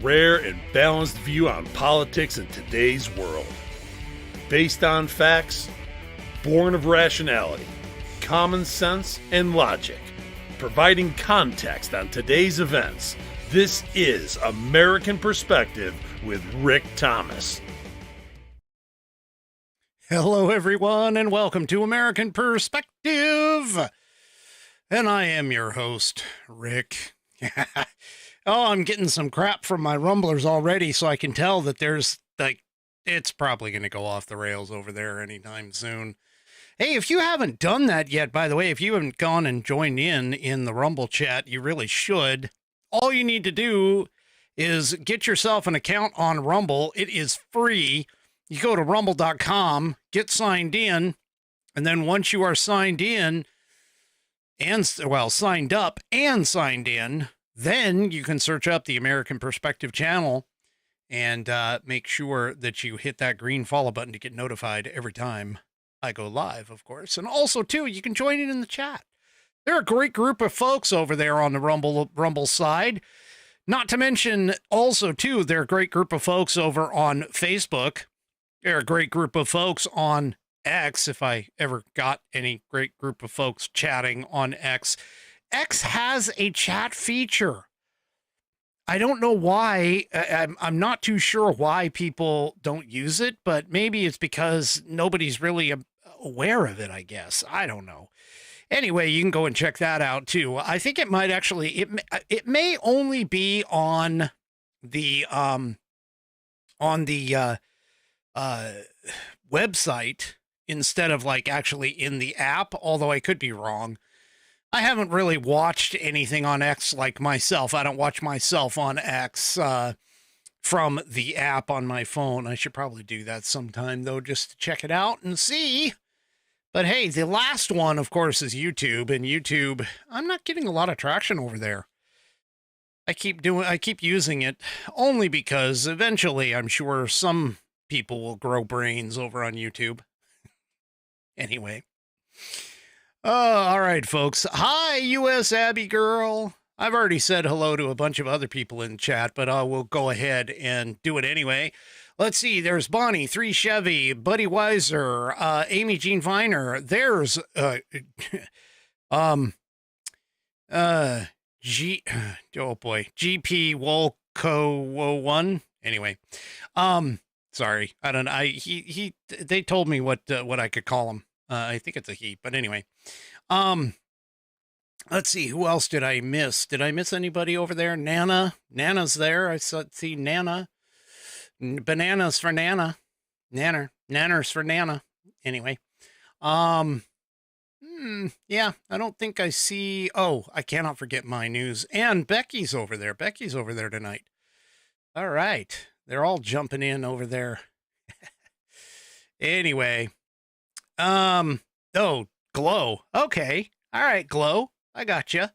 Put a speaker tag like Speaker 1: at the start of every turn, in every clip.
Speaker 1: rare and balanced view on politics in today's world. Based on facts, born of rationality, common sense, and logic, providing context on today's events. This is American Perspective with Rick Thomas.
Speaker 2: Hello, everyone, and welcome to American Perspective. And I am your host, Rick. I'm getting some crap from my rumblers already, so I can tell that it's probably going to go off the rails over there anytime soon. Hey, if you haven't done that yet, by the way, if you haven't gone and joined in the Rumble chat, you really should. All you need to do is get yourself an account on Rumble. It is free. You go to rumble.com, get signed in, and then once you are signed in signed up and signed in, then you can search up the American Perspective channel and make sure that you hit that green follow button to get notified every time I go live, of course. And also, too, you can join in the chat. They're a great group of folks over there on the Rumble side. Not to mention, also, too, they're a great group of folks over on Facebook. They're a great group of folks on X, if I ever got any great group of folks chatting on X. X has a chat feature. I don't know why. I'm not too sure why people don't use it, but maybe it's because nobody's really aware of it, I guess. I don't know. Anyway, you can go and check that out, too. I think it might actually, it may only be on the website instead of actually in the app, although I could be wrong. I haven't really watched anything on X like myself. I don't watch myself on X from the app on my phone. I should probably do that sometime, though, just to check it out and see. But hey, the last one, of course, is YouTube, and YouTube, I'm not getting a lot of traction over there. I keep using it only because eventually I'm sure some people will grow brains over on YouTube. Anyway. All right, folks. Hi, U.S. Abby girl. I've already said hello to a bunch of other people in chat, but we'll go ahead and do it anyway. Let's see. There's Bonnie, 3 Chevy, Buddy Weiser, Amy Jean Viner. There's GP Wolco 1. Anyway, sorry, I don't know. They told me what I could call him. I think it's a he, but anyway. Let's see, who else did I miss? Did I miss anybody over there? Nana's there. I see Nana. Bananas for Nana. Nanners for Nana. Anyway. Yeah, I don't think I see. Oh, I cannot forget my news. And Becky's over there. Becky's over there tonight. All right. They're all jumping in over there. Anyway. Oh, Glow. Okay. All right, Glow. I gotcha.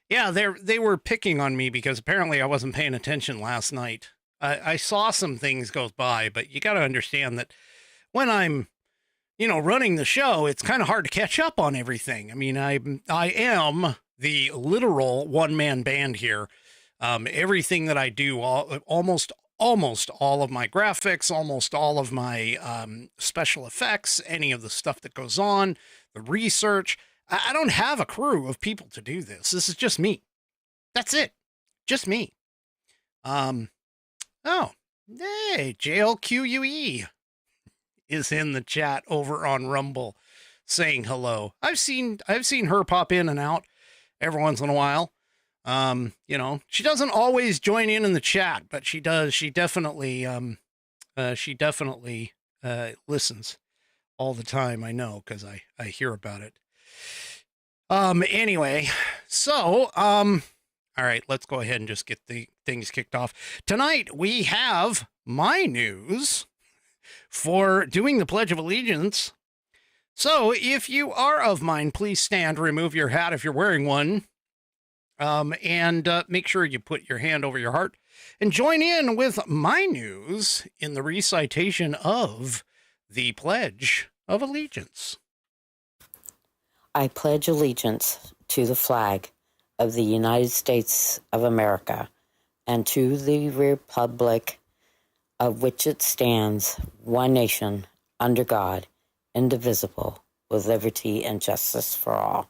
Speaker 2: Yeah, they were picking on me because apparently I wasn't paying attention last night. I saw some things go by, but you got to understand that when I'm, running the show, it's kind of hard to catch up on everything. I mean, I am the literal one-man band here. Everything that I do, almost all of my graphics, almost all of my special effects, any of the stuff that goes on, the research. I don't have a crew of people to do this. This is just me. That's it. Just me. Oh, hey, JLQUE is in the chat over on Rumble saying hello. I've seen her pop in and out every once in a while. She doesn't always join in the chat, but she does. She definitely listens all the time. I know, because I hear about it. Anyway, so, all right, let's go ahead and just get the things kicked off. Tonight, we have my news for doing the Pledge of Allegiance. So if you are of mind, please stand, remove your hat if you're wearing one. And make sure you put your hand over your heart and join in with my news in the recitation of the Pledge of Allegiance.
Speaker 3: I pledge allegiance to the flag of the United States of America and to the republic of which it stands, one nation, under God, indivisible, with liberty and justice for all.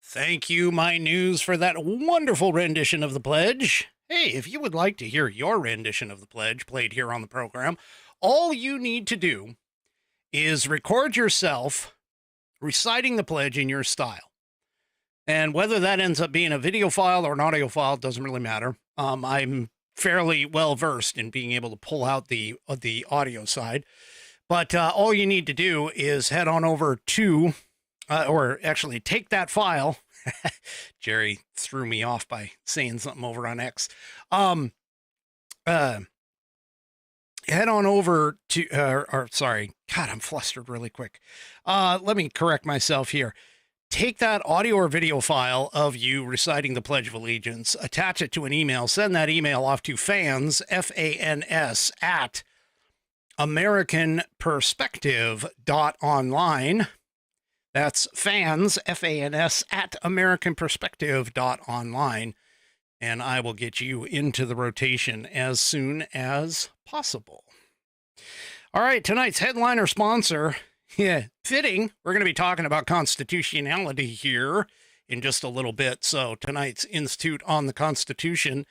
Speaker 2: Thank you, My News, for that wonderful rendition of the pledge. Hey, if you would like to hear your rendition of the pledge played here on the program, all you need to do is record yourself reciting the pledge in your style. And whether that ends up being a video file or an audio file doesn't really matter. I'm fairly well versed in being able to pull out the audio side. But all you need to do is head on over to, or actually take that file. Jerry threw me off by saying something over on X. Head on over to, or sorry, God, I'm flustered really quick. Let me correct myself here. Take that audio or video file of you reciting the Pledge of Allegiance, attach it to an email, send that email off to fans, F-A-N-S, at americanperspective.online. That's fans, F-A-N-S, at americanperspective.online. And I will get you into the rotation as soon as possible. All right, tonight's headliner sponsor. Yeah, fitting. We're going to be talking about constitutionality here in just a little bit. So tonight's Institute on the Constitution.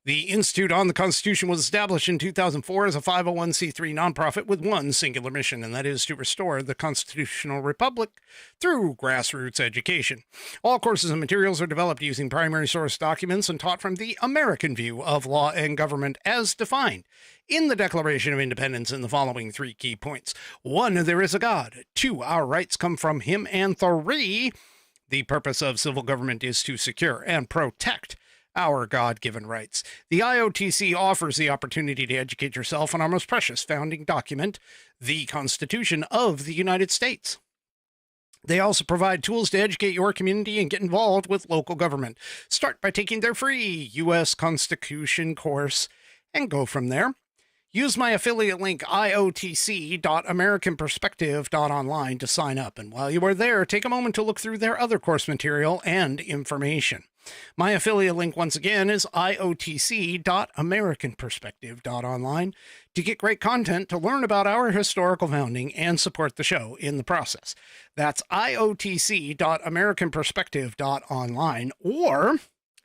Speaker 2: The Institute on the Constitution was established in 2004 as a 501c3 nonprofit with one singular mission, and that is to restore the constitutional republic through grassroots education. All courses and materials are developed using primary source documents and taught from the American view of law and government as defined in the Declaration of Independence in the following 3 key points. 1, there is a God. 2, our rights come from him. And 3, the purpose of civil government is to secure and protect our God-given rights. The IOTC offers the opportunity to educate yourself on our most precious founding document, the Constitution of the United States. They also provide tools to educate your community and get involved with local government. Start by taking their free U.S. Constitution course and go from there. Use my affiliate link, iotc.americanperspective.online, to sign up. And while you are there, take a moment to look through their other course material and information. My affiliate link, once again, is iotc.americanperspective.online to get great content to learn about our historical founding and support the show in the process. That's iotc.americanperspective.online. Or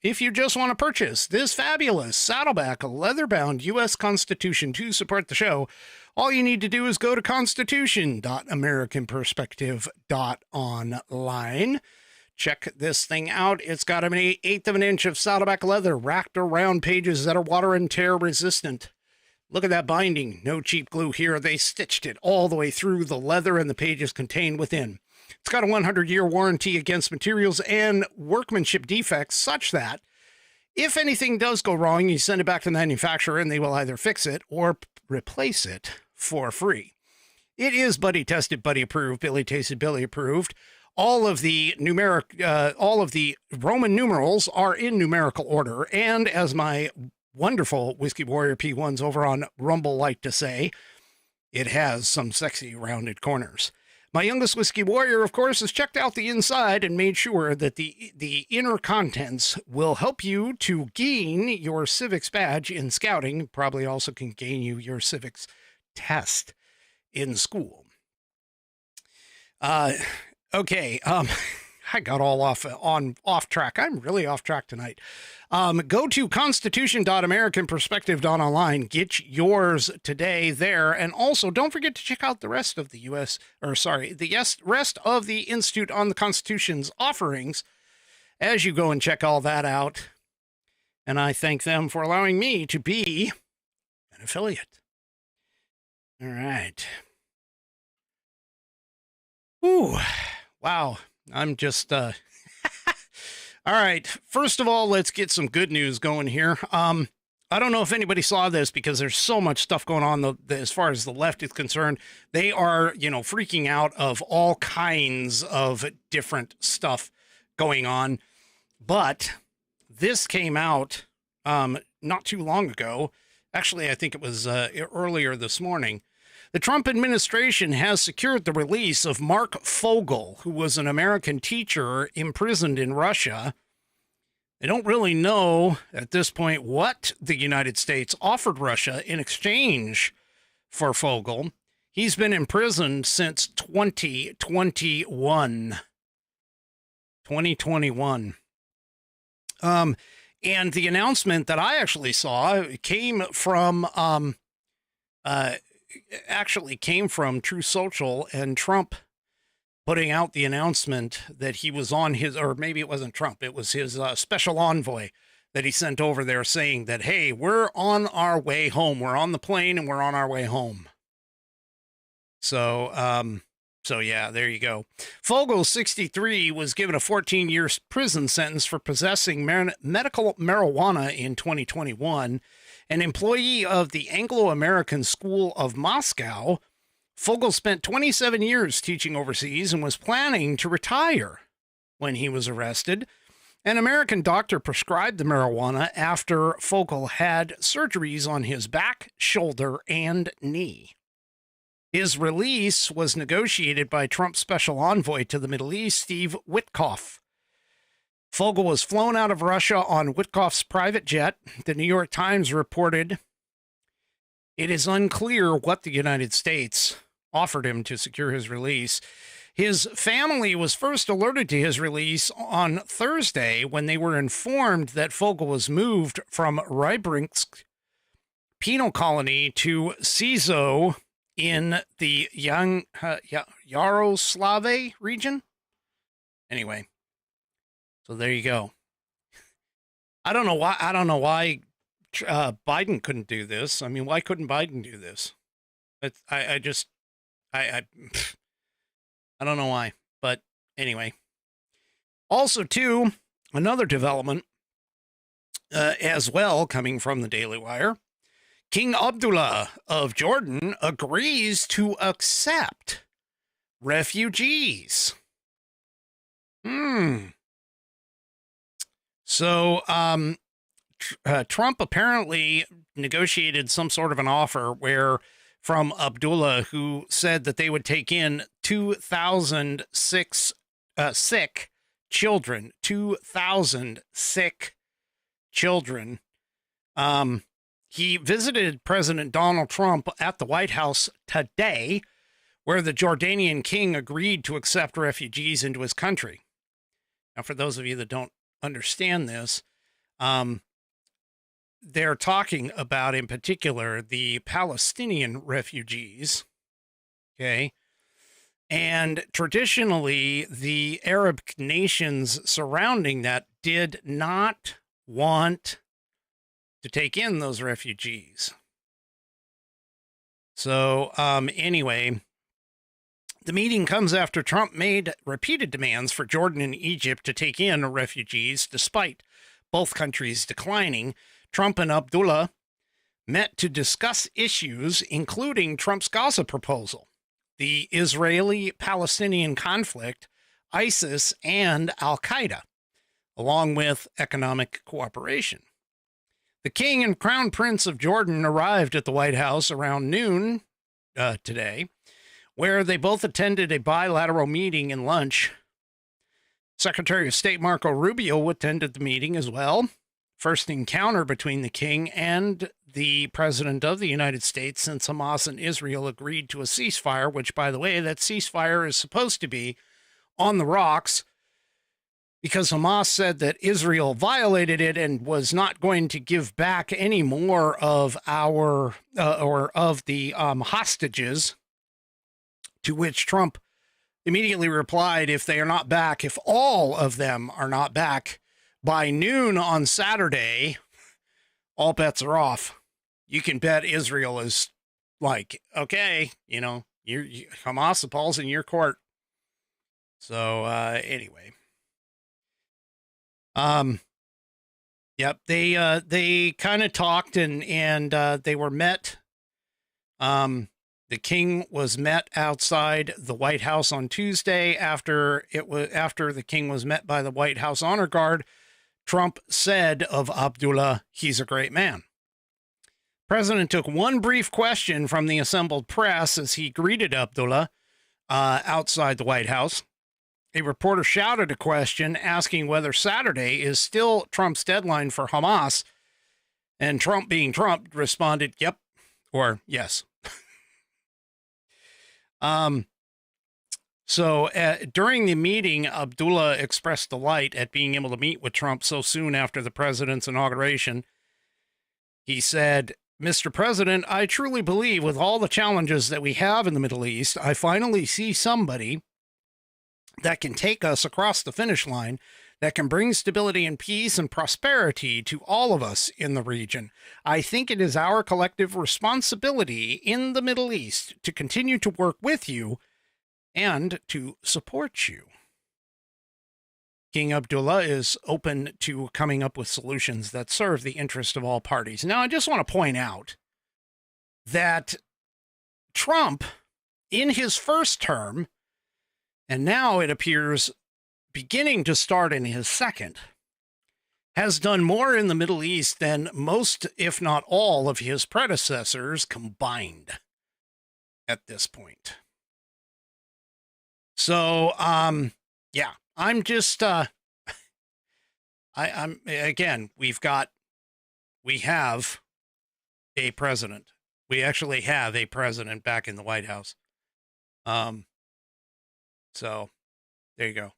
Speaker 2: if you just want to purchase this fabulous Saddleback leather-bound U.S. Constitution to support the show, all you need to do is go to constitution.americanperspective.online. Check this thing out. It's got an 1/8 of an inch of Saddleback leather wrapped around pages that are water and tear resistant. Look at that binding. No cheap glue here. They stitched it all the way through the leather and the pages contained within. It's got a 100-year warranty against materials and workmanship defects, such that if anything does go wrong, you send it back to the manufacturer and they will either fix it or replace it for free. It is buddy tested, buddy approved, Billy tasted, Billy approved. All of the Roman numerals are in numerical order, and as my wonderful Whiskey Warrior P1s over on Rumble like to say, it has some sexy rounded corners. My youngest Whiskey Warrior, of course, has checked out the inside and made sure that the inner contents will help you to gain your civics badge in scouting. Probably also can gain you your civics test in school. Okay, I got all off track. I'm really off track tonight. Go to constitution.americanperspective.online. Get yours today there. And also don't forget to check out the rest of the rest of the Institute on the Constitution's offerings as you go and check all that out. And I thank them for allowing me to be an affiliate. All right. Ooh, wow. I'm just, all right. First of all, let's get some good news going here. I don't know if anybody saw this because there's so much stuff going on as far as the left is concerned. They are, freaking out of all kinds of different stuff going on. But this came out not too long ago. Actually, I think it was earlier this morning. The Trump administration has secured the release of Mark Fogel, who was an American teacher imprisoned in Russia. They don't really know at this point what the United States offered Russia in exchange for Fogel. He's been imprisoned since 2021. 2021. And the announcement that I actually saw came from True Social, and Trump putting out the announcement that he was on his, or maybe it wasn't Trump, it was his special envoy that he sent over there saying that, hey, we're on our way home. We're on the plane and we're on our way home. So yeah, there you go. Fogel, 63, was given a 14-year prison sentence for possessing medical marijuana in 2021. An employee of the Anglo-American School of Moscow, Fogel spent 27 years teaching overseas and was planning to retire when he was arrested. An American doctor prescribed the marijuana after Fogel had surgeries on his back, shoulder, and knee. His release was negotiated by Trump's special envoy to the Middle East, Steve Witkoff. Fogel was flown out of Russia on Witkoff's private jet. The New York Times reported, it is unclear what the United States offered him to secure his release. His family was first alerted to his release on Thursday when they were informed that Fogel was moved from Rybinsk penal colony to CISO in the Yaroslav region. Anyway, so there you go. I don't know why Biden couldn't do this. I mean, why couldn't Biden do this? I don't know why, but anyway. Also, too, another development as well coming from the Daily Wire. King Abdullah of Jordan agrees to accept refugees. So, Trump apparently negotiated some sort of an offer where from Abdullah, who said that they would take in 2,000 sick children, 2,000 sick children. He visited President Donald Trump at the White House today, where the Jordanian king agreed to accept refugees into his country. Now, for those of you that don't understand this, they're talking about, in particular, the Palestinian refugees, okay? And traditionally, the Arab nations surrounding that did not want to take in those refugees. So, anyway, the meeting comes after Trump made repeated demands for Jordan and Egypt to take in refugees, despite both countries declining. Trump and Abdullah met to discuss issues, including Trump's Gaza proposal, the Israeli-Palestinian conflict, ISIS, and Al-Qaeda, along with economic cooperation. The King and Crown Prince of Jordan arrived at the White House around noon today, where they both attended a bilateral meeting and lunch. Secretary of State Marco Rubio attended the meeting as well. First encounter between the king and the president of the United States since Hamas and Israel agreed to a ceasefire, which, by the way, that ceasefire is supposed to be on the rocks because Hamas said that Israel violated it and was not going to give back any more of our of the hostages, to which Trump immediately replied, if they are not back, if all of them are not back by noon on Saturday, all bets are off. You can bet Israel is like, okay, Hamas, the ball's in your court. So, anyway. Yep, they kind of talked and they were met. The king was met outside the White House on Tuesday after the king was met by the White House honor guard. Trump said of Abdullah, he's a great man. President took one brief question from the assembled press as he greeted Abdullah outside the White House. a reporter shouted a question asking whether Saturday is still Trump's deadline for Hamas. And Trump, being Trump, responded, yep, or yes. So during the meeting, Abdullah expressed delight at being able to meet with Trump so soon after the president's inauguration. He said, Mr. President, I truly believe with all the challenges that we have in the Middle East, I finally see somebody that can take us across the finish line, that can bring stability and peace and prosperity to all of us in the region. I think it is our collective responsibility in the Middle East to continue to work with you and to support you. King Abdullah is open to coming up with solutions that serve the interest of all parties. Now, I just want to point out that Trump, in his first term, and now it appears beginning to start in his second, has done more in the Middle East than most, if not all, of his predecessors combined at this point. So, yeah, I'm just, I'm again, we have a president. We actually have a president back in the White House. So there you go.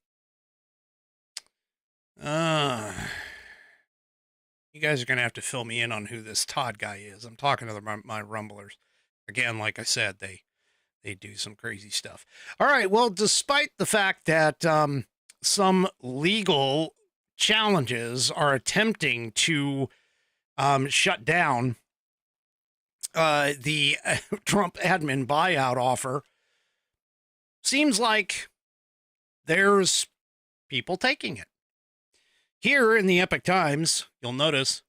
Speaker 2: You guys are going to have to fill me in on who this Todd guy is. I'm talking to my rumblers. Again, like I said, they do some crazy stuff. All right. Well, despite the fact that some legal challenges are attempting to shut down the Trump admin buyout offer, seems like there's people taking it. Here in the Epic Times, you'll notice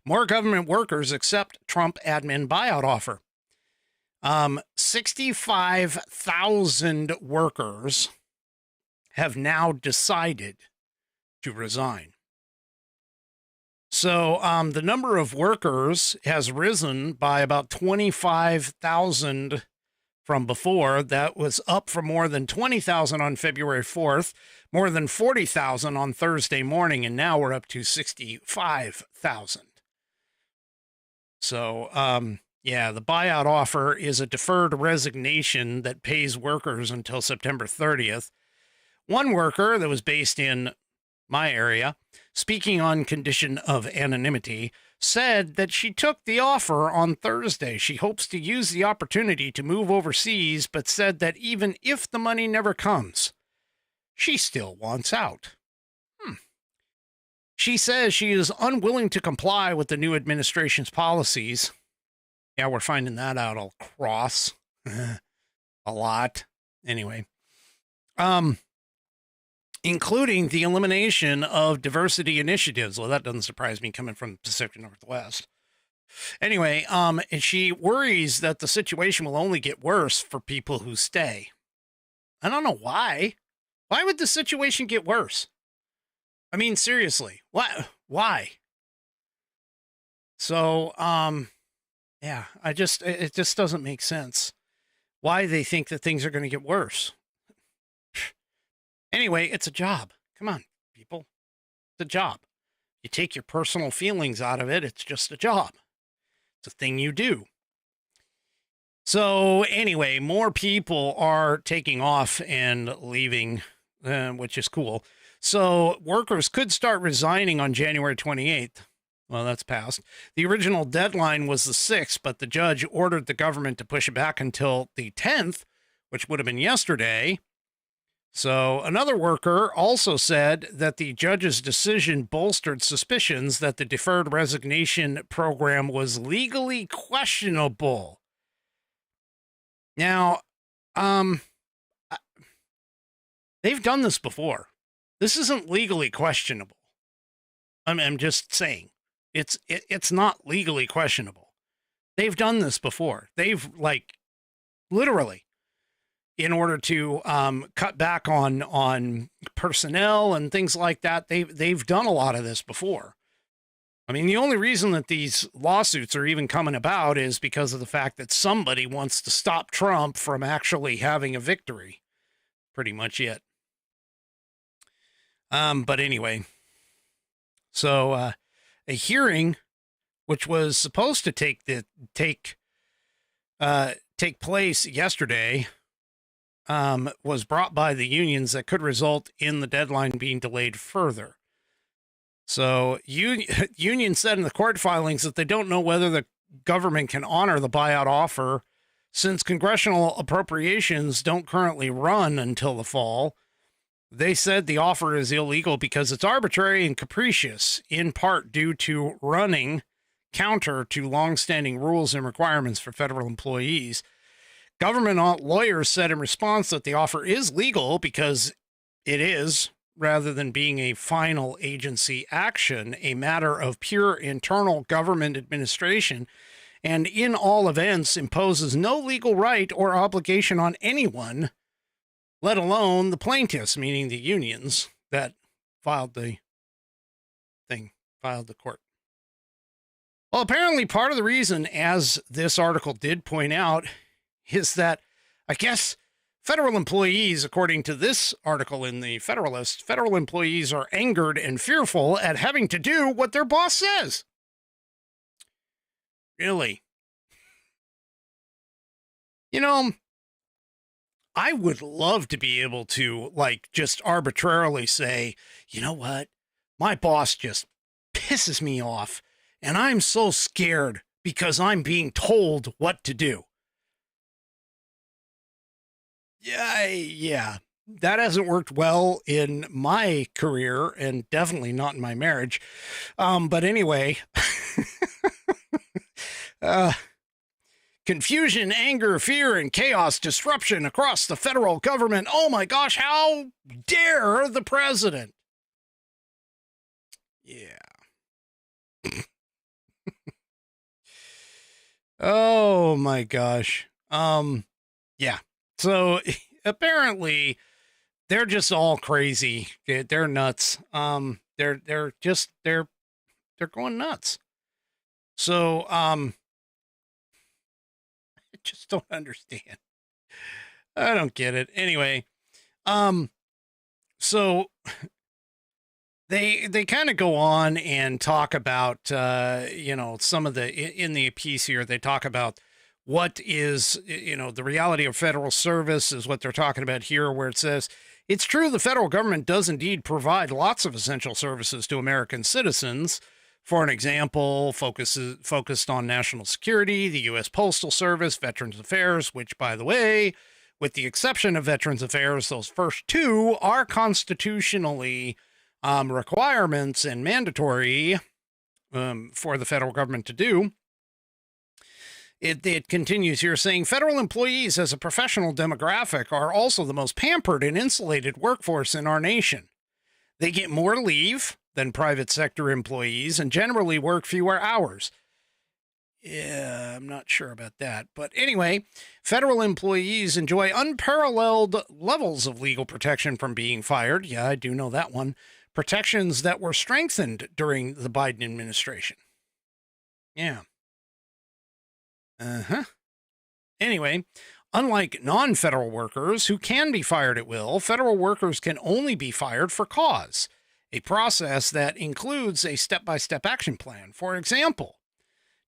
Speaker 2: more government workers accept Trump admin buyout offer. 65,000 workers have now decided to resign. So the number of workers has risen by about 25,000 from before. That was up from more than 20,000 on February 4th, more than 40,000 on Thursday morning, and now we're up to 65,000. So, yeah, the buyout offer is a deferred resignation that pays workers until September 30th. One worker that was based in my area, speaking on condition of anonymity, said that she took the offer on Thursday. She hopes to use the opportunity to move overseas, but said that even if the money never comes, she still wants out. She says she is unwilling to comply with the new administration's policies. Yeah, we're finding that out across a lot. Anyway, including the elimination of diversity initiatives. Well, that doesn't surprise me coming from the Pacific Northwest. Anyway, and she worries that the situation will only get worse for people who stay. I don't know why. Why would the situation get worse? I mean, seriously, what? Why? So, yeah, it just doesn't make sense why they think that things are going to get worse. Anyway, it's a job. Come on, people. It's a job. You take your personal feelings out of it. It's just a job. It's a thing you do. So anyway, more people are taking off and leaving, which is cool. So workers could start resigning on January 28th. Well, that's passed. The original deadline was the 6th, but the judge ordered the government to push it back until the 10th, which would have been yesterday. So another worker also said that the judge's decision bolstered suspicions that the deferred resignation program was legally questionable. Now, they've done this before. This isn't legally questionable. I'm just saying, it's not legally questionable. They've done this before. They've literally, in order to cut back on personnel and things like that, they've done a lot of this before. I mean, the only reason that these lawsuits are even coming about is because of the fact that somebody wants to stop Trump from actually having a victory. Pretty much it. But anyway, so a hearing which was supposed to take place yesterday was brought by the unions that could result in the deadline being delayed further. So union said in the court filings that they don't know whether the government can honor the buyout offer since congressional appropriations don't currently run until the fall. They said the offer is illegal because it's arbitrary and capricious, in part due to running counter to longstanding rules and requirements for federal employees. Government lawyers said in response that the offer is legal because it is, rather than being a final agency action, a matter of pure internal government administration, and in all events imposes no legal right or obligation on anyone, let alone the plaintiffs, meaning the unions that filed the court. Well, apparently part of the reason, as this article did point out, is that I guess federal employees, according to this article in the Federalist, federal employees are angered and fearful at having to do what their boss says. Really? You know, I would love to be able to, like, just arbitrarily say, you know what? My boss just pisses me off, and I'm so scared because I'm being told what to do. Yeah, that hasn't worked well in my career and definitely not in my marriage. But anyway, confusion, anger, fear, and chaos, disruption across the federal government. Oh my gosh, how dare the president? Yeah. Oh my gosh. Yeah. So apparently they're just all crazy. They're nuts. They're going nuts. So, I just don't understand. I don't get it. Anyway, so they kind of go on and talk about, some of in the piece here, they talk about what is, the reality of federal service is what they're talking about here, where it says, it's true the federal government does indeed provide lots of essential services to American citizens. For an example, focused on national security, the U.S. Postal Service, Veterans Affairs, which, by the way, with the exception of Veterans Affairs, those first two are constitutionally requirements and mandatory for the federal government to do. It continues here saying federal employees as a professional demographic are also the most pampered and insulated workforce in our nation. They get more leave than private sector employees and generally work fewer hours. Yeah, I'm not sure about that. But anyway, federal employees enjoy unparalleled levels of legal protection from being fired. Yeah, I do know that one. Protections that were strengthened during the Biden administration. Yeah. Anyway, unlike non-federal workers who can be fired at will, federal workers can only be fired for cause, a process that includes a step-by-step action plan. For example,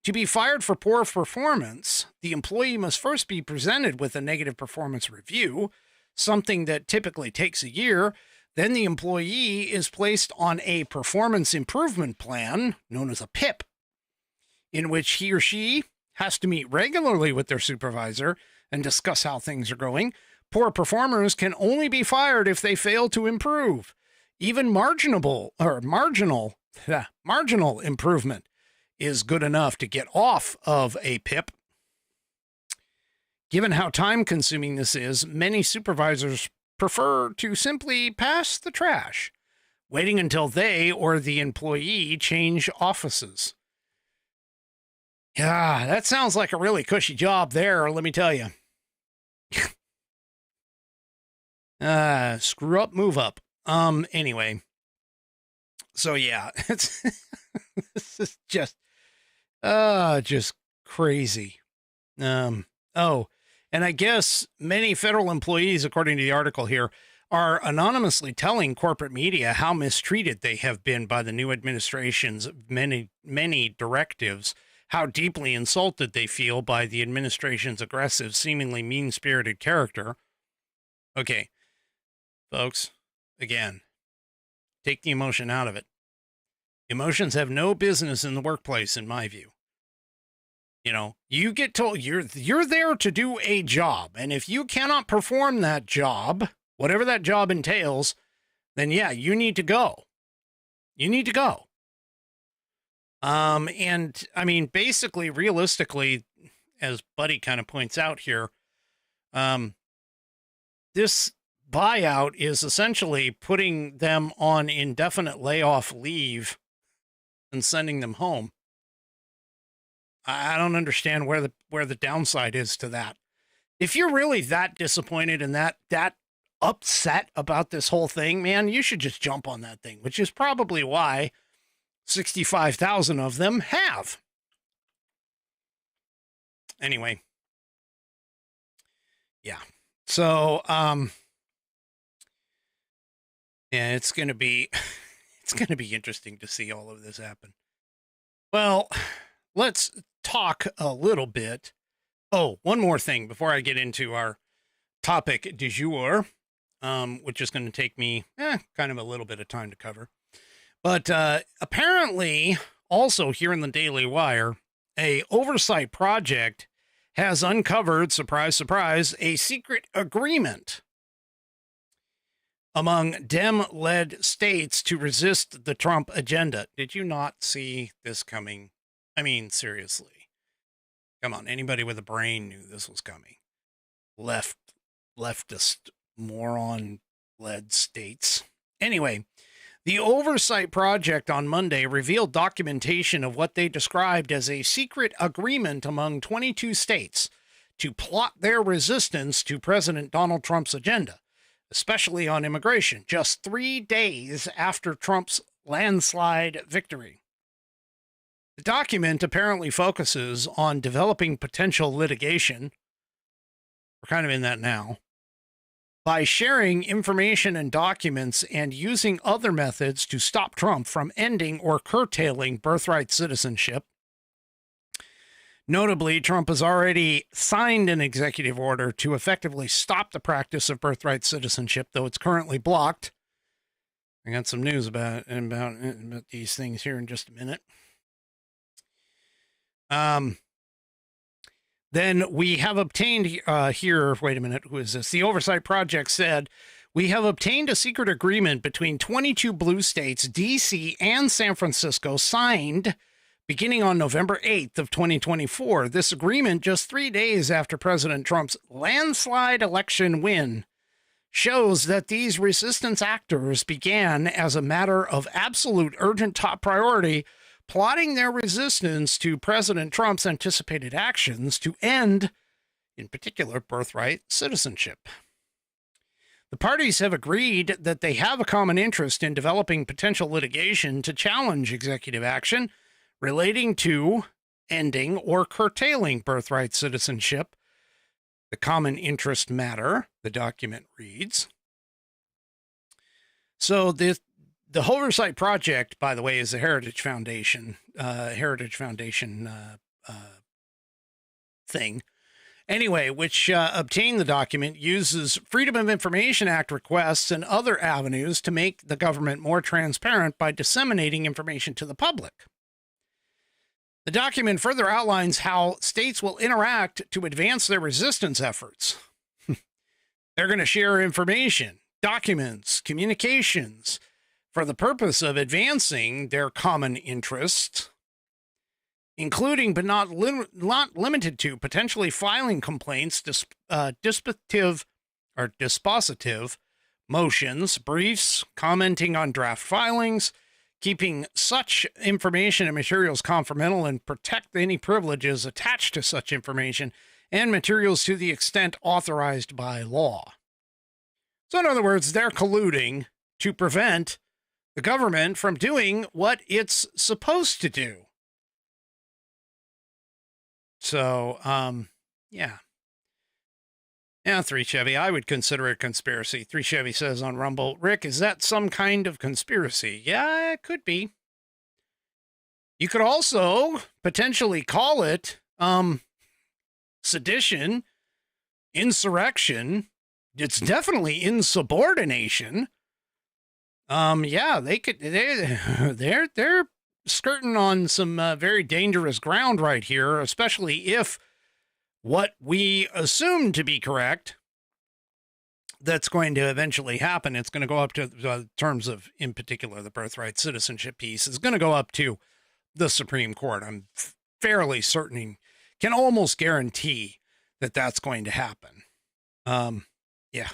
Speaker 2: to be fired for poor performance, the employee must first be presented with a negative performance review, something that typically takes a year. Then the employee is placed on a performance improvement plan, known as a PIP, in which he or she has to meet regularly with their supervisor and discuss how things are going. Poor performers can only be fired if they fail to improve. Even marginal improvement is good enough to get off of a PIP. Given how time-consuming this is, many supervisors prefer to simply pass the trash, waiting until they or the employee change offices. Yeah, that sounds like a really cushy job there, let me tell you. Screw up, move up. Anyway. So yeah, this is just crazy. And I guess many federal employees, according to the article here, are anonymously telling corporate media how mistreated they have been by the new administration's many directives, how deeply insulted they feel by the administration's aggressive, seemingly mean-spirited character. Okay, folks, again, take the emotion out of it. Emotions have no business in the workplace, in my view. You know, you get told you're there to do a job, and if you cannot perform that job, whatever that job entails, then yeah, you need to go. You need to go. And I mean, basically, realistically, as Buddy kind of points out here, this buyout is essentially putting them on indefinite layoff leave and sending them home. I don't understand where the downside is to that. If you're really that disappointed and that upset about this whole thing, man, you should just jump on that thing, which is probably why 65,000 of them have. Anyway. Yeah. So, yeah, it's going to be interesting to see all of this happen. Well, let's talk a little bit. Oh, one more thing before I get into our topic du jour, which is going to take me kind of a little bit of time to cover. But apparently, also here in the Daily Wire, a oversight project has uncovered, surprise, surprise, a secret agreement among Dem-led states to resist the Trump agenda. Did you not see this coming? I mean, seriously. Come on, anybody with a brain knew this was coming. Leftist moron-led states. Anyway, the Oversight Project on Monday revealed documentation of what they described as a secret agreement among 22 states to plot their resistance to President Donald Trump's agenda, especially on immigration, just 3 days after Trump's landslide victory. The document apparently focuses on developing potential litigation. We're kind of in that now. By sharing information and documents and using other methods to stop Trump from ending or curtailing birthright citizenship. Notably, Trump has already signed an executive order to effectively stop the practice of birthright citizenship, though it's currently blocked. I got some news about these things here in just a minute. Then we have obtained here, wait a minute, who is this? The Oversight Project said, we have obtained a secret agreement between 22 blue states, D.C. and San Francisco, signed beginning on November 8th of 2024. This agreement, just 3 days after President Trump's landslide election win, shows that these resistance actors began as a matter of absolute urgent top priority, plotting their resistance to President Trump's anticipated actions to end, in particular, birthright citizenship. The parties have agreed that they have a common interest in developing potential litigation to challenge executive action relating to ending or curtailing birthright citizenship. The common interest matter, the document reads. So the Oversight Project, by the way, is a Heritage Foundation thing. Anyway, which obtained the document, uses Freedom of Information Act requests and other avenues to make the government more transparent by disseminating information to the public. The document further outlines how states will interact to advance their resistance efforts. They're going to share information, documents, communications, for the purpose of advancing their common interests, including but not limited to potentially filing complaints, dispositive motions, briefs, commenting on draft filings, keeping such information and materials confidential, and protect any privileges attached to such information and materials to the extent authorized by law. So in other words, they're colluding to prevent the government from doing what it's supposed to do. So, yeah. Yeah, 3 Chevy. I would consider it a conspiracy. 3 Chevy says on Rumble, Rick, is that some kind of conspiracy? Yeah, it could be. You could also potentially call it sedition, insurrection. It's definitely insubordination. Yeah, they could. They're skirting on some very dangerous ground right here, especially if what we assume to be correct, that's going to eventually happen. It's going to go up to terms of, in particular, the birthright citizenship piece is going to go up to the Supreme Court. I'm fairly certain, can almost guarantee that that's going to happen. Yeah.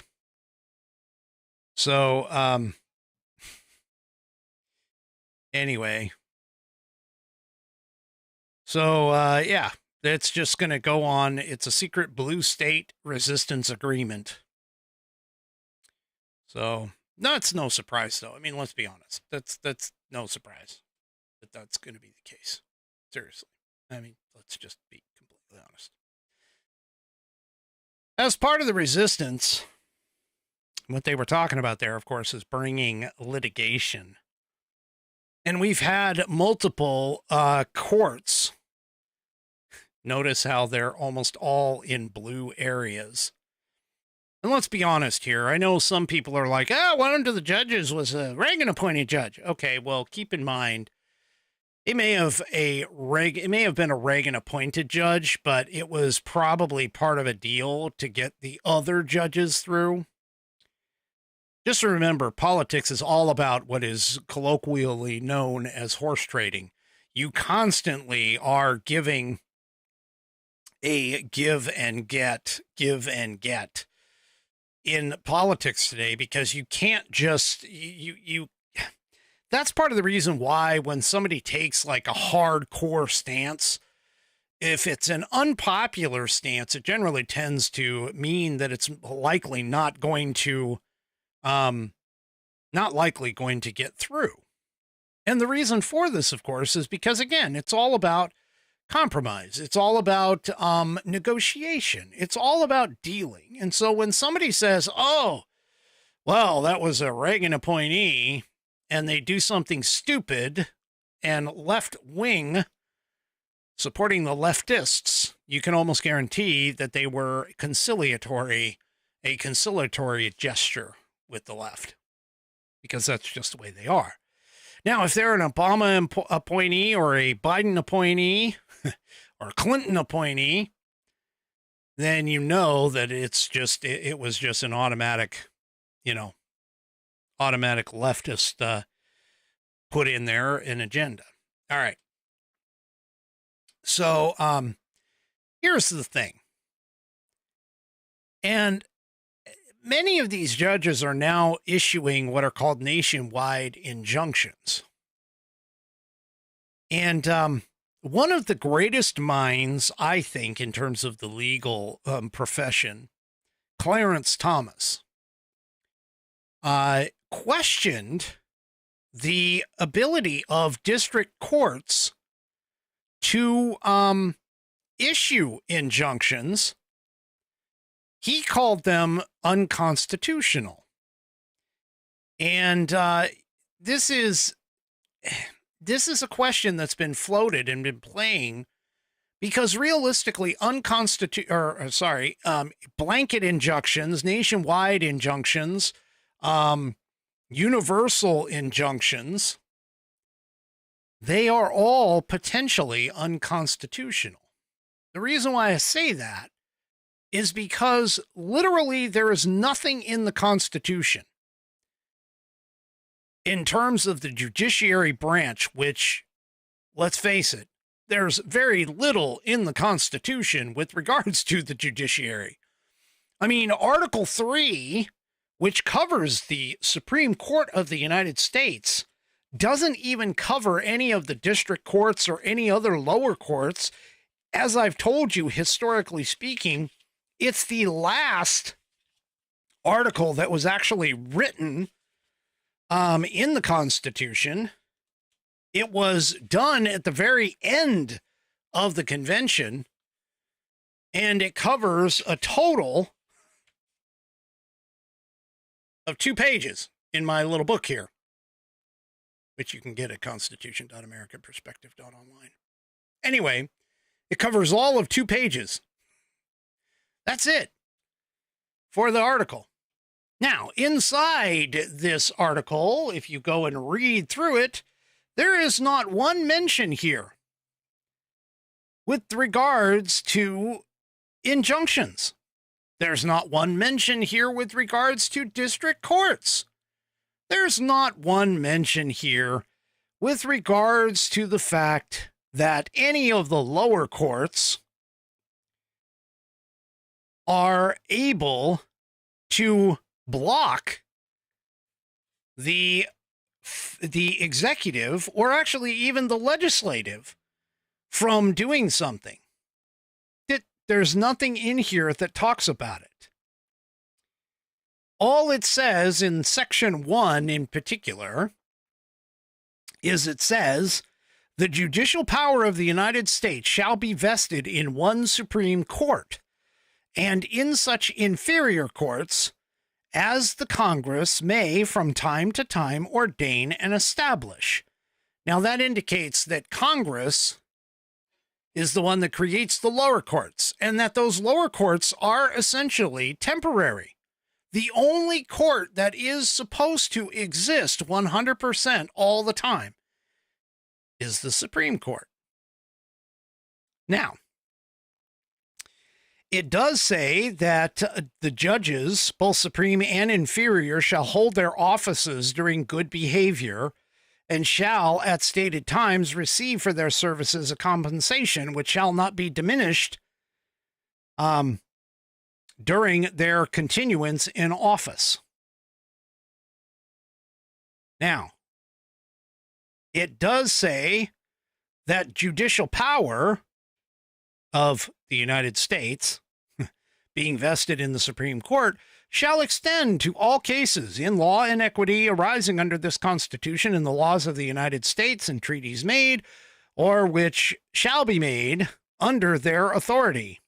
Speaker 2: So, anyway. So, yeah, it's just going to go on. It's a secret blue state resistance agreement. So, that's no surprise, though. I mean, let's be honest. That's no surprise that that's going to be the case. Seriously. I mean, let's just be completely honest. As part of the resistance, what they were talking about there, of course, is bringing litigation. And we've had multiple courts. Notice how they're almost all in blue areas. And let's be honest here. I know some people are like, one of the judges was a Reagan-appointed judge. Okay, well, keep in mind, it may have been a Reagan-appointed judge, but it was probably part of a deal to get the other judges through. Just remember, politics is all about what is colloquially known as horse trading. You constantly are giving a give and get in politics today, because you can't just, that's part of the reason why when somebody takes like a hardcore stance, if it's an unpopular stance, it generally tends to mean that it's likely not likely going to get through. And the reason for this, of course, is because, again, it's all about compromise. It's all about negotiation. It's all about dealing. And so when somebody says, oh, well, that was a Reagan appointee, and they do something stupid and left-wing, supporting the leftists, you can almost guarantee that they were a conciliatory gesture with the left, because that's just the way they are. Now, if they're an Obama appointee or a Biden appointee or a Clinton appointee, then you know that it was just an automatic leftist put in there an agenda. All right. So here's the thing. And many of these judges are now issuing what are called nationwide injunctions. And one of the greatest minds, I think, in terms of the legal profession, Clarence Thomas, questioned the ability of district courts to issue injunctions. He called them unconstitutional. And this is a question that's been floated and been playing, because realistically, blanket injunctions, nationwide injunctions, universal injunctions, they are all potentially unconstitutional. The reason why I say that is because literally there is nothing in the Constitution in terms of the judiciary branch, which, let's face it, there's very little in the Constitution with regards to the judiciary. I mean, Article 3, which covers the Supreme Court of the United States, doesn't even cover any of the district courts or any other lower courts. As I've told you, historically speaking, it's the last article that was actually written in the Constitution. It was done at the very end of the convention, and it covers a total of 2 pages in my little book here, which you can get at constitution.americanperspective.online. Anyway, it covers all of 2 pages. That's it for the article. Now, inside this article, if you go and read through it, there is not one mention here with regards to injunctions. There's not one mention here with regards to district courts. There's not one mention here with regards to the fact that any of the lower courts are able to block the executive, or actually even the legislative, from doing something. There's nothing in here that talks about it. All it says in section 1 in particular is it says, the judicial power of the United States shall be vested in one Supreme Court, and in such inferior courts as the Congress may from time to time ordain and establish. Now that indicates that Congress is the one that creates the lower courts, and that those lower courts are essentially temporary. The only court that is supposed to exist 100% all the time is the Supreme Court. Now, it does say that the judges, both supreme and inferior, shall hold their offices during good behavior and shall at stated times receive for their services a compensation which shall not be diminished during their continuance in office. Now, it does say that judicial power of the United States being vested in the Supreme Court shall extend to all cases in law and equity arising under this Constitution and the laws of the United States and treaties made or which shall be made under their authority.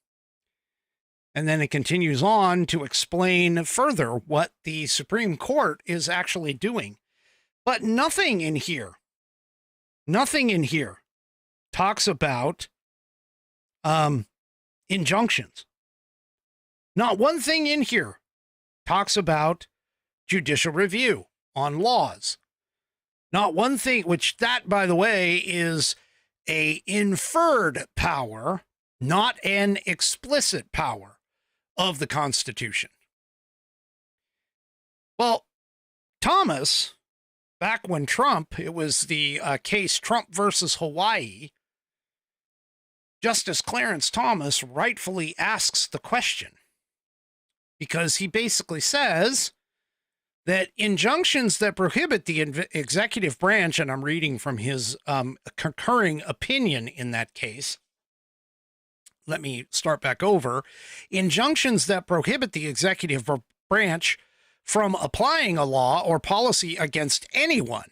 Speaker 2: And then it continues on to explain further what the Supreme Court is actually doing. But nothing in here talks about injunctions. Not one thing in here talks about judicial review on laws. Not one thing, which that, by the way, is a inferred power, not an explicit power of the Constitution. Well, Thomas, back when Trump, it was the case Trump versus Hawaii, Justice Clarence Thomas rightfully asks the question, because he basically says that injunctions that prohibit the executive branch, and I'm reading from his concurring opinion in that case. Let me start back over. Injunctions that prohibit the executive branch from applying a law or policy against anyone,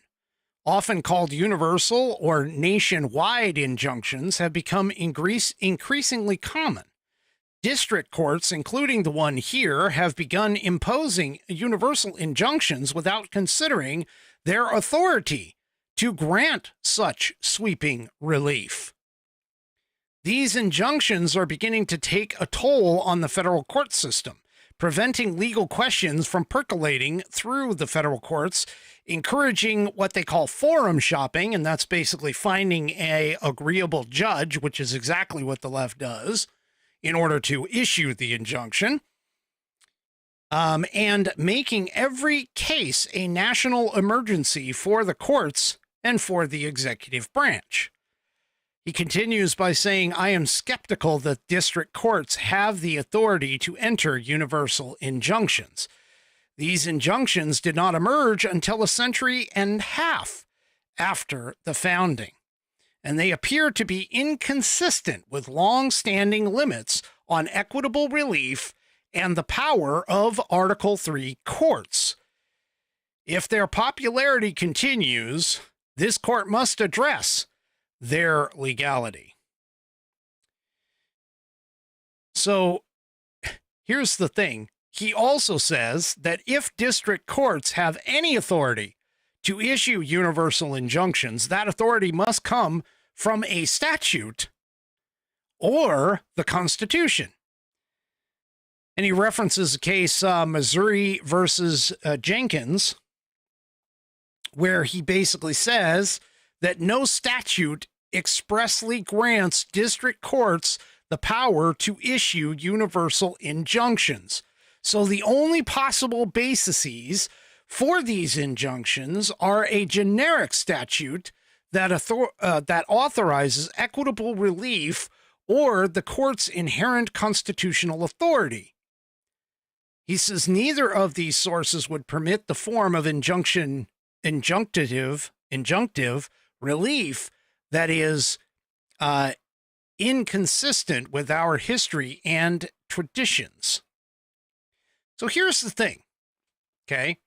Speaker 2: often called universal or nationwide injunctions, have become increasingly common. District courts, including the one here, have begun imposing universal injunctions without considering their authority to grant such sweeping relief. These injunctions are beginning to take a toll on the federal court system, preventing legal questions from percolating through the federal courts, encouraging what they call forum shopping, and that's basically finding an agreeable judge, which is exactly what the left does, in order to issue the injunction, and making every case a national emergency for the courts and for the executive branch. He continues by saying, I am skeptical that district courts have the authority to enter universal injunctions. These injunctions did not emerge until a century and a half after the founding, and they appear to be inconsistent with long-standing limits on equitable relief and the power of Article III courts. If their popularity continues, this court must address their legality. So here's the thing. he also says that if district courts have any authority to issue universal injunctions, that authority must come from a statute or the Constitution. And he references a case, Missouri versus Jenkins, where he basically says that no statute expressly grants district courts the power to issue universal injunctions. So the only possible bases for these injunctions are a generic statute that authorizes equitable relief or the court's inherent constitutional authority. He says neither of these sources would permit the form of injunctive relief that is inconsistent with our history and traditions. So here's the thing, okay?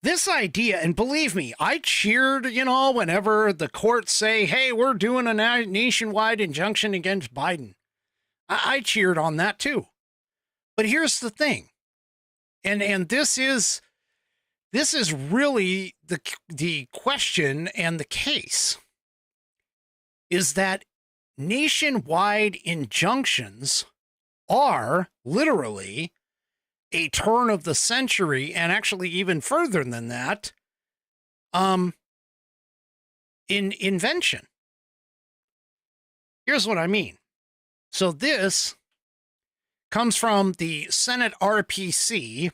Speaker 2: This idea, and believe me, I cheered, whenever the courts say, hey, we're doing a nationwide injunction against Biden. I cheered on that too. But here's the thing, and this is really the question and the case, is that nationwide injunctions are literally a turn of the century, and actually even further than that, in invention. Here's what I mean. So this comes from the Senate RPC,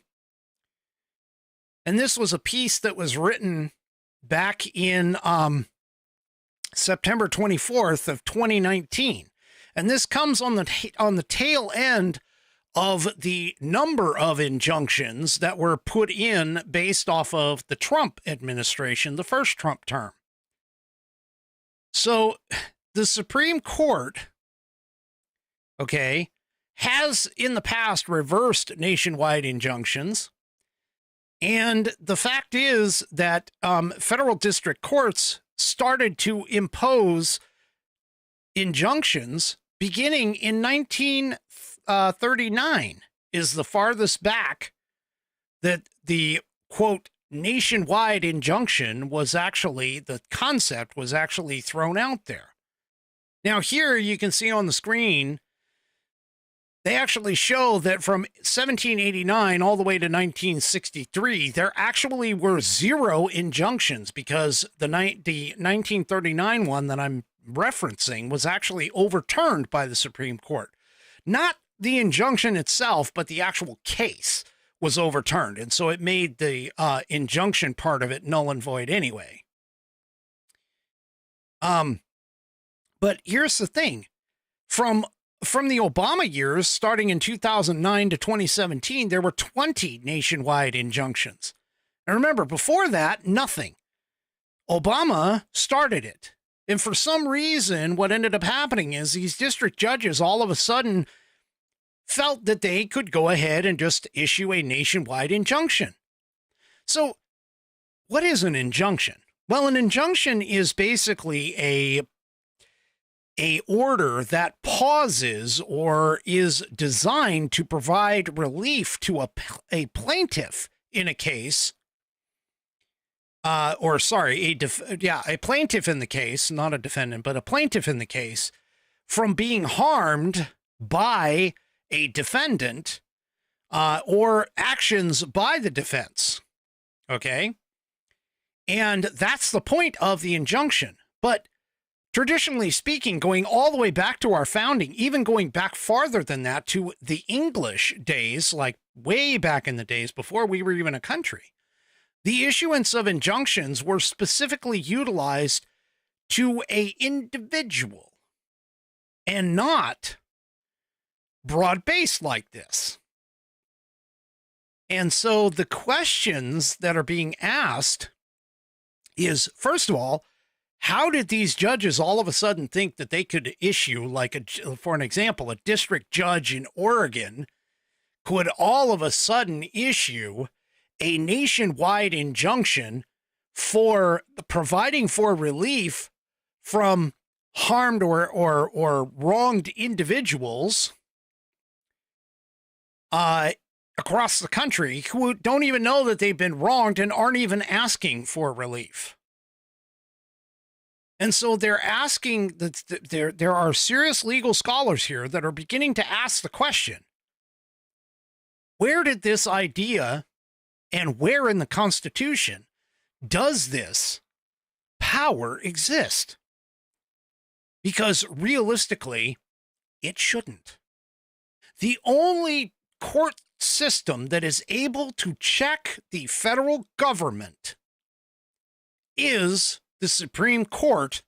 Speaker 2: and this was a piece that was written back in September 24th of 2019. And this comes on the tail end of the number of injunctions that were put in based off of the Trump administration, the first Trump term. So the Supreme Court, okay, has in the past reversed nationwide injunctions. And the fact is that federal district courts started to impose injunctions beginning in 1939 is the farthest back that the, quote, nationwide injunction was actually, the concept was actually thrown out there. Now here you can see on the screen, they actually show that from 1789 all the way to 1963, there actually were 0 injunctions, because the 1939 one that I'm referencing was actually overturned by the Supreme Court. Not the injunction itself, but the actual case was overturned. And so it made the injunction part of it null and void anyway. But here's the thing. From the Obama years, starting in 2009 to 2017, there were 20 nationwide injunctions. And remember, before that, nothing. Obama started it. And for some reason, what ended up happening is these district judges all of a sudden felt that they could go ahead and just issue a nationwide injunction. So what is an injunction? Well, an injunction is basically a order that pauses or is designed to provide relief to a plaintiff in a case, a plaintiff in the case, not a defendant, but a plaintiff in the case, from being harmed by a defendant or actions by the defense. Okay? And that's the point of the injunction. But traditionally speaking, going all the way back to our founding, even going back farther than that to the English days, like way back in the days before we were even a country, the issuance of injunctions were specifically utilized to an individual and not broad-based like this. And so the questions that are being asked is, first of all, how did these judges all of a sudden think that they could issue, like, for an example, a district judge in Oregon could all of a sudden issue a nationwide injunction for providing for relief from harmed or wronged individuals across the country who don't even know that they've been wronged and aren't even asking for relief. And so they're asking that there are serious legal scholars here that are beginning to ask the question, where did this idea and where in the Constitution does this power exist? Because realistically, it shouldn't. The only court system that is able to check the federal government is the Supreme Court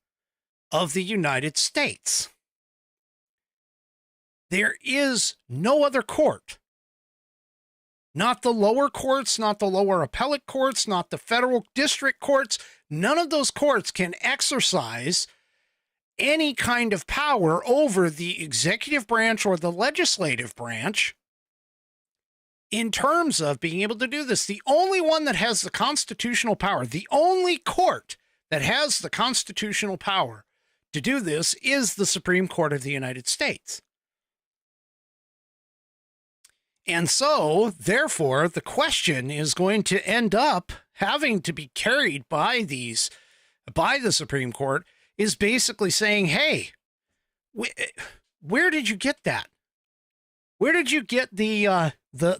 Speaker 2: of the United States. There is no other court. Not the lower courts, not the lower appellate courts, not the federal district courts. None of those courts can exercise any kind of power over the executive branch or the legislative branch in terms of being able to do this. The only one that has the constitutional power, the only court that has the constitutional power to do this is the Supreme Court of the United States. And so, therefore, the question is going to end up having to be carried by the Supreme Court is basically saying, hey, where did you get that? Where did you get the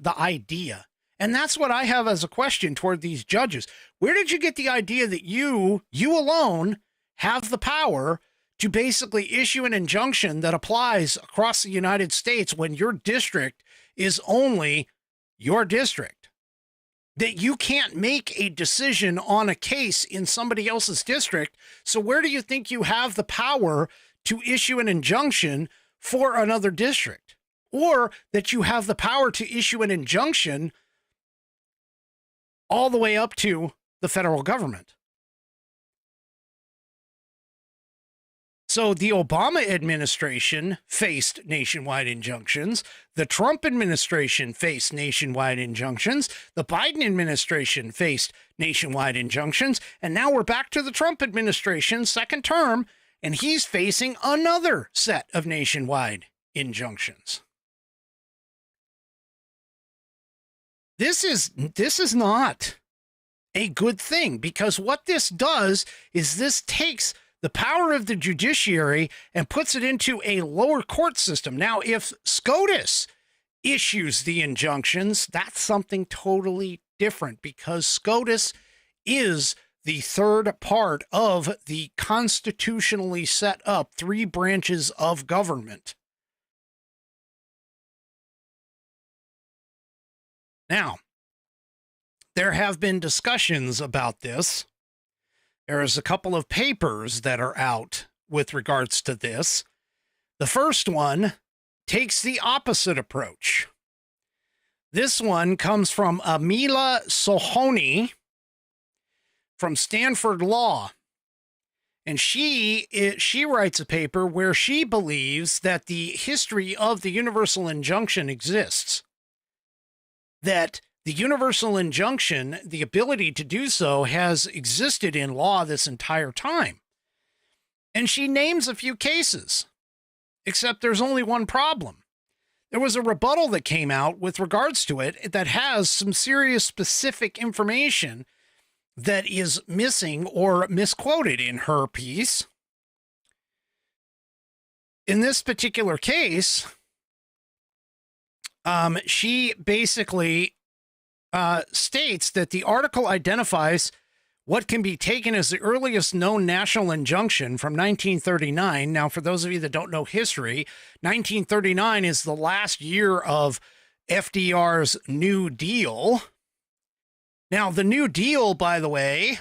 Speaker 2: idea? And that's what I have as a question toward these judges. Where did you get the idea that you alone have the power to basically issue an injunction that applies across the United States when your district is only your district? That you can't make a decision on a case in somebody else's district. So where do you think you have the power to issue an injunction for another district? Or that you have the power to issue an injunction all the way up to the federal government? So the Obama administration faced nationwide injunctions. The Trump administration faced nationwide injunctions. The Biden administration faced nationwide injunctions. And now we're back to the Trump administration, second term, and he's facing another set of nationwide injunctions. This is not a good thing, because what this does is this takes the power of the judiciary and puts it into a lower court system. Now, if SCOTUS issues the injunctions, that's something totally different, because SCOTUS is the third part of the constitutionally set up three branches of government. Now, there have been discussions about this. There is a couple of papers that are out with regards to this. The first one takes the opposite approach. This one comes from Amila Sohoni from Stanford Law. And she writes a paper where she believes that the history of the universal injunction exists. That the universal injunction, the ability to do so, has existed in law this entire time. And she names a few cases, except there's only one problem. There was a rebuttal that came out with regards to it that has some serious specific information that is missing or misquoted in her piece. In this particular case, she basically states that the article identifies what can be taken as the earliest known national injunction from 1939. Now, for those of you that don't know history, 1939 is the last year of FDR's New Deal. Now, the New Deal, by the way,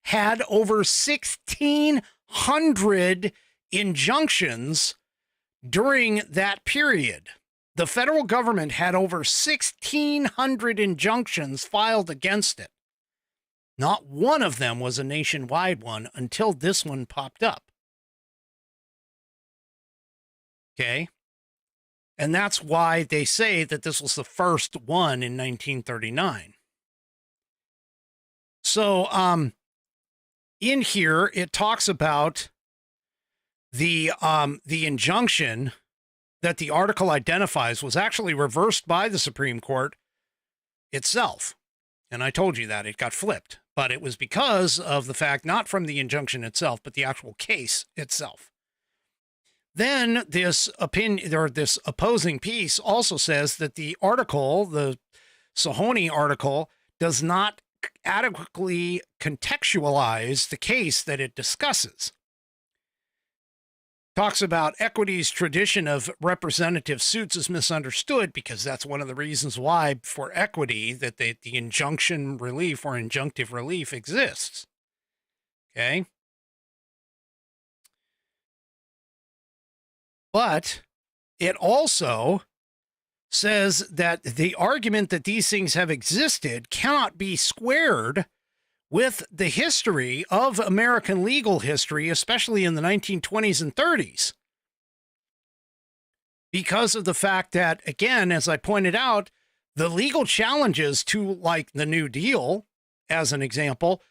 Speaker 2: had over 1,600 injunctions during that period. The federal government had over 1,600 injunctions filed against it. Not one of them was a nationwide one until this one popped up. Okay? And that's why they say that this was the first one in 1939. So, in here, it talks about the injunction that the article identifies was actually reversed by the Supreme Court itself. And I told you that it got flipped, but it was because of the fact, not from the injunction itself, but the actual case itself. Then this opinion, or this opposing piece, also says that the article, the Sahoni article, does not adequately contextualize the case that it discusses. Talks about equity's tradition of representative suits is misunderstood, because that's one of the reasons why, for equity, that the injunction relief or injunctive relief exists. Okay? But it also says that the argument that these things have existed cannot be squared with the history of American legal history, especially in the 1920s and 30s. Because of the fact that, again, as I pointed out, the legal challenges to, like, the New Deal, as an example,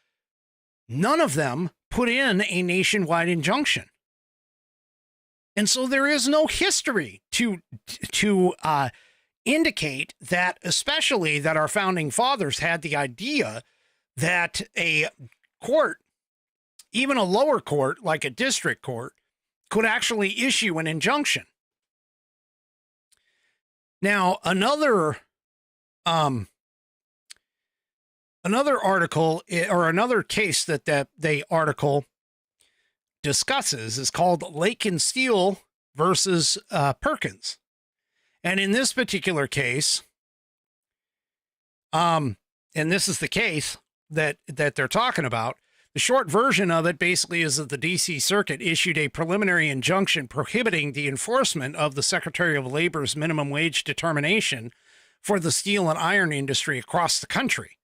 Speaker 2: none of them put in a nationwide injunction. And so there is no history to indicate that, especially that our founding fathers had the idea that a court, even a lower court like a district court, could actually issue an injunction. Now, another article, or another case that the article discusses, is called Lake and Steel versus Perkins. And in this particular case, and this is the case that they're talking about, the short version of it basically is that the D.C. Circuit issued a preliminary injunction prohibiting the enforcement of the Secretary of Labor's minimum wage determination for the steel and iron industry across the country.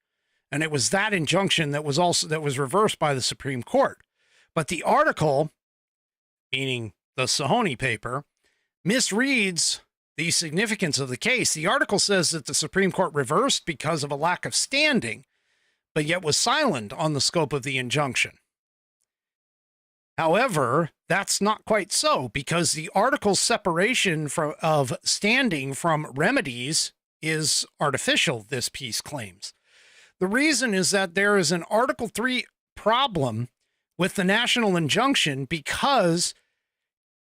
Speaker 2: And it was that injunction that was reversed by the Supreme Court. But the article, meaning the Sahoni paper, misreads the significance of the case. The article says that the Supreme Court reversed because of a lack of standing, but yet was silent on the scope of the injunction. However, that's not quite so, because the article's separation of standing from remedies is artificial, this piece claims. The reason is that there is an Article 3 problem with the national injunction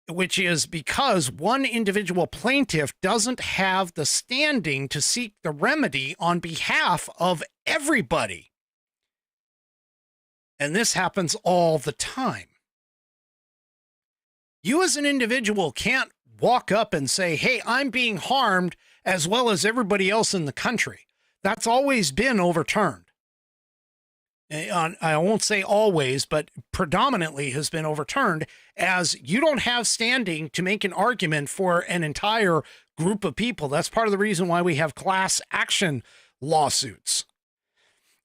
Speaker 2: which is because one individual plaintiff doesn't have the standing to seek the remedy on behalf of everybody. And this happens all the time. You as an individual can't walk up and say, hey, I'm being harmed as well as everybody else in the country. That's always been overturned. I won't say always, but predominantly has been overturned, as you don't have standing to make an argument for an entire group of people. That's part of the reason why we have class action lawsuits.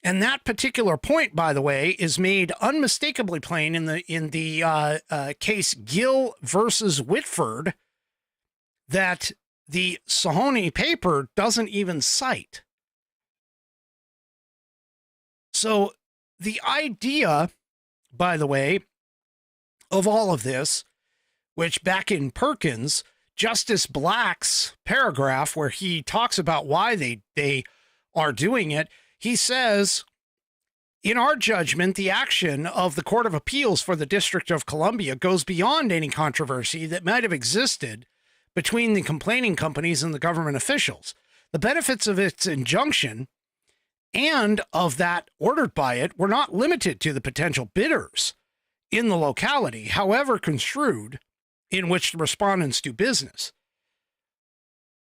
Speaker 2: And that particular point, by the way, is made unmistakably plain in the case Gill versus Whitford, that the Sahoni paper doesn't even cite. So the idea, by the way, of all of this, which back in Perkins, Justice Black's paragraph where he talks about why they are doing it, he says, in our judgment, the action of the Court of Appeals for the District of Columbia goes beyond any controversy that might have existed between the complaining companies and the government officials. The benefits of its injunction and of that ordered by it were not limited to the potential bidders in the locality, however construed, in which the respondents do business.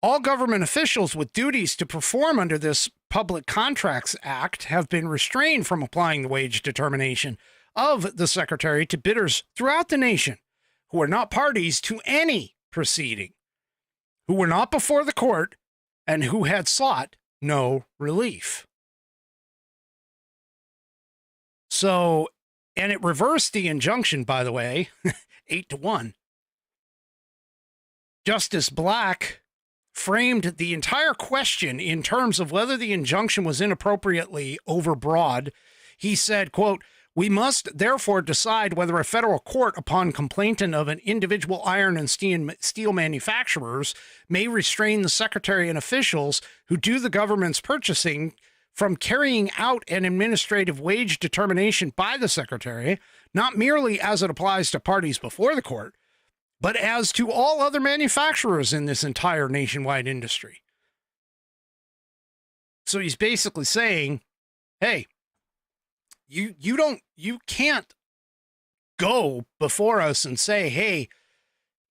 Speaker 2: All government officials with duties to perform under this Public Contracts Act have been restrained from applying the wage determination of the Secretary to bidders throughout the nation who are not parties to any proceeding, who were not before the court, and who had sought no relief. So, and it reversed the injunction, by the way, 8-1. Justice Black framed the entire question in terms of whether the injunction was inappropriately overbroad. He said, quote, We must therefore decide whether a federal court, upon complaint of an individual iron and steel manufacturers, may restrain the secretary and officials who do the government's purchasing from carrying out an administrative wage determination by the secretary, not merely as it applies to parties before the court, but as to all other manufacturers in this entire nationwide industry. So he's basically saying, hey, you can't go before us and say, hey,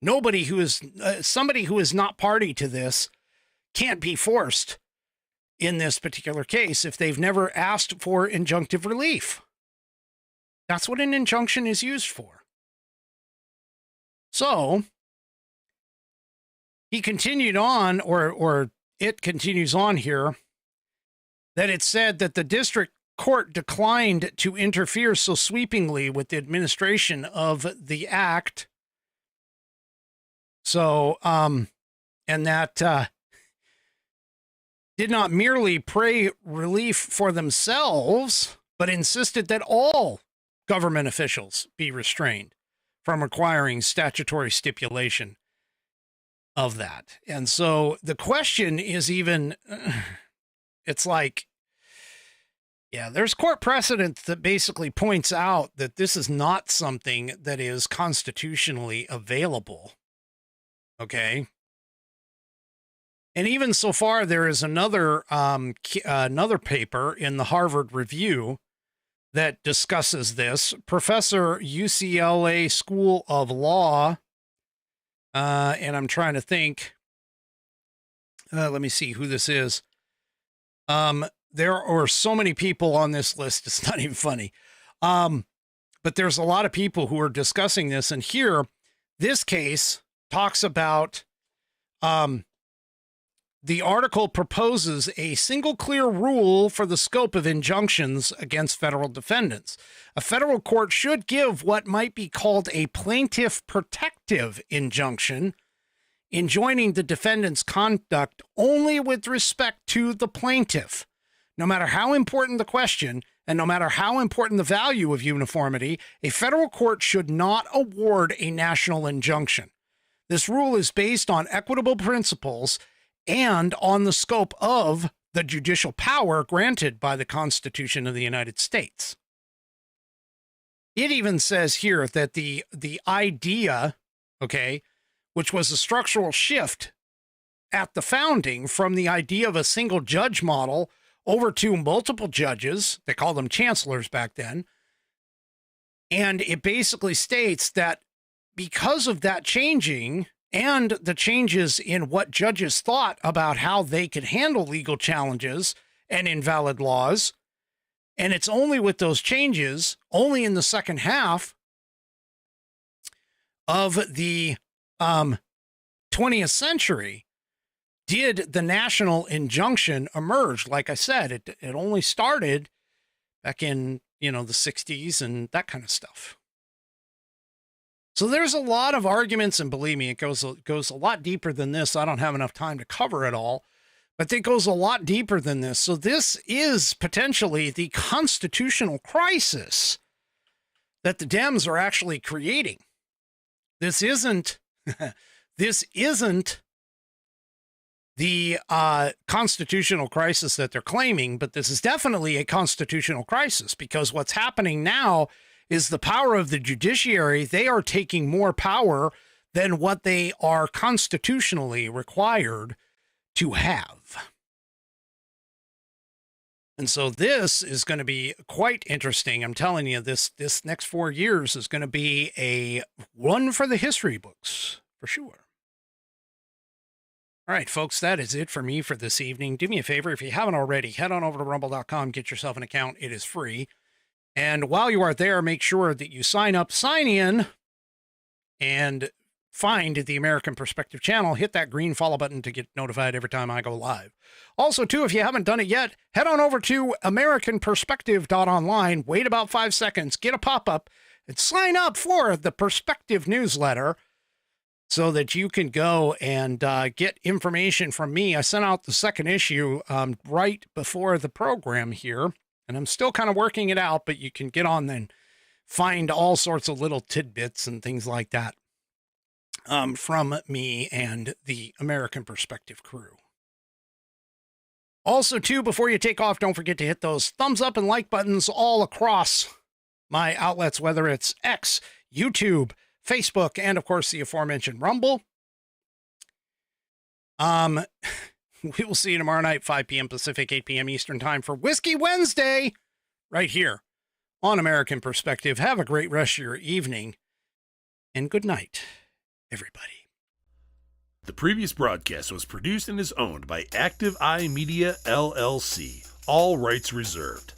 Speaker 2: nobody who is somebody who is not party to this can't be forced in this particular case if they've never asked for injunctive relief. That's what an injunction is used for. So he continued on, or it continues on here, that it said that the district court declined to interfere so sweepingly with the administration of the act. So, and that did not merely pray relief for themselves, but insisted that all government officials be restrained from requiring statutory stipulation of that. And so the question is even, it's like, yeah, there's court precedent that basically points out that this is not something that is constitutionally available. Okay. And even so far, there is another paper in the Harvard Review that discusses this. Professor UCLA School of Law, and I'm trying to think, let me see who this is. There are so many people on this list, it's not even funny. But there's a lot of people who are discussing this. And here, this case talks about the article proposes a single clear rule for the scope of injunctions against federal defendants. A federal court should give what might be called a plaintiff protective injunction, enjoining the defendant's conduct only with respect to the plaintiff. No matter how important the question, and no matter how important the value of uniformity, a federal court should not award a national injunction. This rule is based on equitable principles and on the scope of the judicial power granted by the Constitution of the United States. It even says here that the idea, okay, which was a structural shift at the founding from the idea of a single judge model over to multiple judges, they called them chancellors back then. And it basically states that because of that changing and the changes in what judges thought about how they could handle legal challenges and invalid laws, and it's only with those changes, only in the second half of the 20th century, did the national injunction emerge. Like I said, it only started back in, the 60s and that kind of stuff. So there's a lot of arguments, and believe me, it goes a lot deeper than this. I don't have enough time to cover it all, but it goes a lot deeper than this. So this is potentially the constitutional crisis that the Dems are actually creating. This isn't the constitutional crisis that they're claiming, but this is definitely a constitutional crisis, because what's happening now is the power of the judiciary. They are taking more power than what they are constitutionally required to have. And so this is going to be quite interesting. I'm telling you, this next 4 years is going to be a one for the history books, for sure. All right, folks, that is it for me for this evening. Do me a favor, if you haven't already, head on over to rumble.com, get yourself an account. It is free. And while you are there, make sure that you sign in, and find the American Perspective channel. Hit that green follow button to get notified every time I go live. Also, too, if you haven't done it yet, head on over to americanperspective.online, wait about 5 seconds, get a pop-up, and sign up for the Perspective newsletter, so that you can go and get information from me. I sent out the second issue right before the program here. And I'm still kind of working it out, but you can get on there and find all sorts of little tidbits and things like that from me and the American Perspective crew. Also, too, before you take off, don't forget to hit those thumbs up and like buttons all across my outlets, whether it's X, YouTube, Facebook, and, of course, the aforementioned Rumble. We will see you tomorrow night, 5 p.m. Pacific, 8 p.m. Eastern Time for Whiskey Wednesday, right here on American Perspective. Have a great rest of your evening, and good night, everybody.
Speaker 1: The previous broadcast was produced and is owned by Active Eye Media LLC. All rights reserved.